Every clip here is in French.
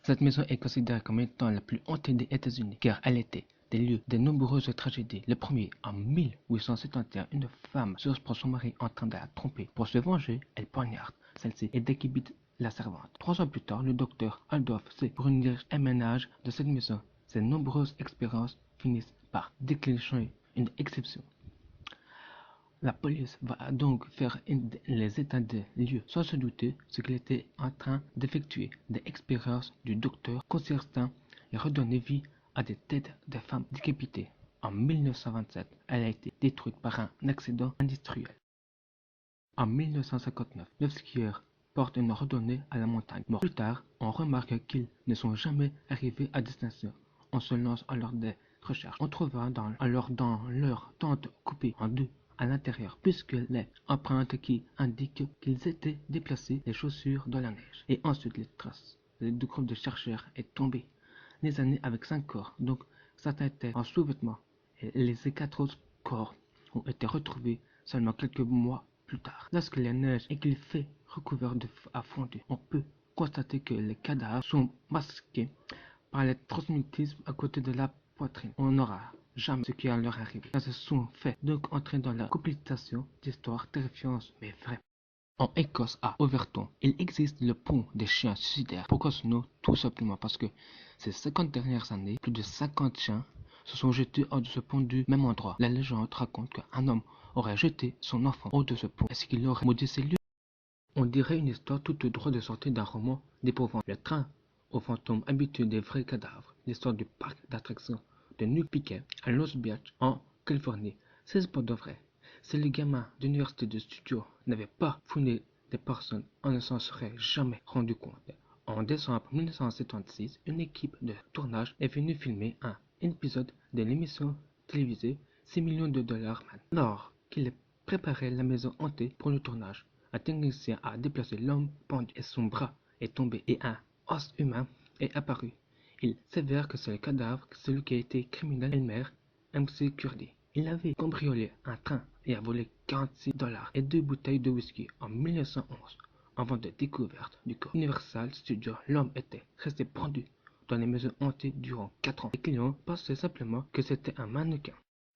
Cette maison est considérée comme étant la plus hantée des États-Unis, car elle était des lieux de nombreuses tragédies. Le premier, en 1871, une femme surprend son mari en train de la tromper. Pour se venger, elle poignarde celle-ci et décapite la servante. 3 ans plus tard, le docteur Adolf C. Brunner éménage de cette maison. Ces nombreuses expériences finissent par déclencher une exception. La police va donc faire les états des lieux sans se douter ce qu'il était en train d'effectuer. Des expériences du docteur consistant et redonner vie à des têtes de femmes décapitées. En 1927, elle a été détruite par un accident industriel. En 1959, 9 skieurs portent une randonnée à la montagne. Mort. Plus tard, on remarque qu'ils ne sont jamais arrivés à destination. On se lance alors des recherches. On trouva dans leur tente coupée en deux à l'intérieur, puisque les empreintes qui indiquent qu'ils étaient déplacés, les chaussures dans la neige. Et ensuite les traces. Les deux groupes de chercheurs est tombé. Les années avec 5 corps, donc certains étaient en sous-vêtements, et les 4 autres corps ont été retrouvés seulement quelques mois plus tard. Lorsque la neige et qu'il fait recouvert de feu a fondu, on peut constater que les cadavres sont masqués par les traumatismes à côté de la poitrine. On n'aura jamais ce qui est leur arrivé. Elles se sont fait donc entrer dans la complication d'histoires terrifiantes mais vraies. En Écosse, à Overton, il existe le pont des chiens suicidaires. Pourquoi ce nom? Tout simplement parce que ces 50 dernières années, plus de 50 chiens se sont jetés hors de ce pont du même endroit. La légende raconte qu'un homme aurait jeté son enfant hors de ce pont. Est-ce qu'il aurait maudit ces lieux? On dirait une histoire toute droite de sortie d'un roman d'épouvante. Le train aux fantômes habitués des vrais cadavres. L'histoire du parc d'attractions de Nuke Piquet à Los Beach en Californie. C'est pas de vrai. Si les gamins d'université de studio n'avaient pas fouillé des personnes, on ne s'en serait jamais rendu compte. En décembre 1976, une équipe de tournage est venue filmer un épisode de l'émission télévisée 6 millions de dollars Man. Alors qu'il préparait la maison hantée pour le tournage, un technicien a déplacé l'homme pendu et son bras est tombé et un os humain est apparu. Il s'avère que c'est le cadavre de celui qui a été criminel Elmer MC Kurdi. Il avait cambriolé un train et a volé 46 dollars et 2 bouteilles de whisky en 1911. Avant de découverte du corps. Universal Studios, l'homme était resté pendu dans les maisons hantées durant 4 ans. Les clients pensaient simplement que c'était un mannequin.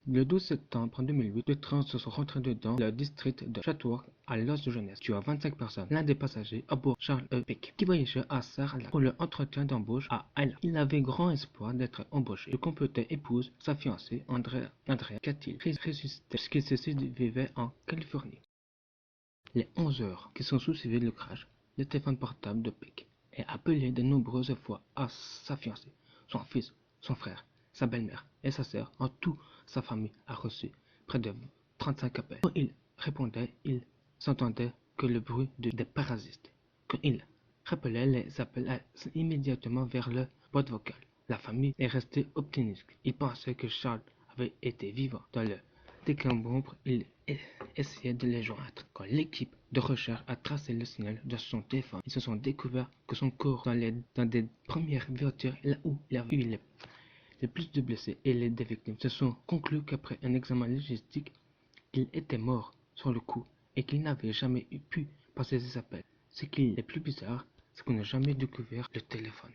Le 12 septembre 2008, deux trains se sont rentrés dedans le district de Chatsworth à Los Angeles, tuant 25 personnes. L'un des passagers, à bord Charles E. Peck, qui voyageait à Sarlat pour l'entretien d'embauche à Ayla. Il avait grand espoir d'être embauché. Le comploteur épouse sa fiancée, Andrea Catil, ressuscité puisque ceci vivait en Californie. Les 11 heures qui sont suivies le crash, le téléphone portable de Peck est appelé de nombreuses fois à sa fiancée, son fils, son frère, sa belle-mère et sa sœur. En tout, sa famille a reçu près de 35 appels. Quand il répondait, il s'entendait que le bruit des parasites. Quand il rappelait, les appels immédiatement vers le boîte vocale. La famille est restée optimiste. Ils pensaient que Charles avait été vivant. Dans le décembre, il essayait de les joindre. Quand l'équipe de recherche a tracé le signal de son téléphone, ils se sont découverts que son corps dans des premières voitures, là où il avait eu le plus de blessés et les des victimes, se sont conclus qu'après un examen logistique, il était mort sur le coup et qu'il n'avait jamais pu passer ses appels. Ce qui est le plus bizarre, c'est qu'on n'a jamais découvert le téléphone.